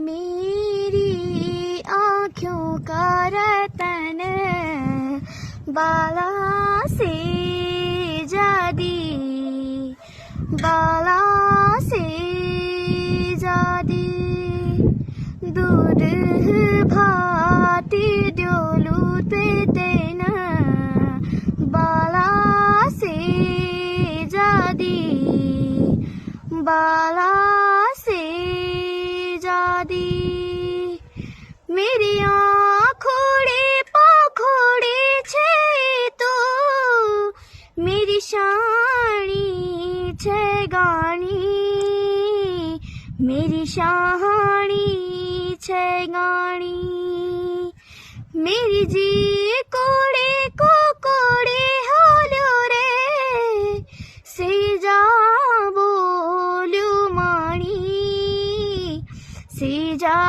मेरी आँखों का रतन बाला से जादी बाला से जादी दूध भाती डोलूते तेना बाला से जादी बाला से जादी मेरी आँखोड़े पाखोड़े छे तो मेरी शानी छे गानी मेरी शानी छे गानी मेरी जी कोड़े को कोड़े होलो रे से जा बोलू माणी से जा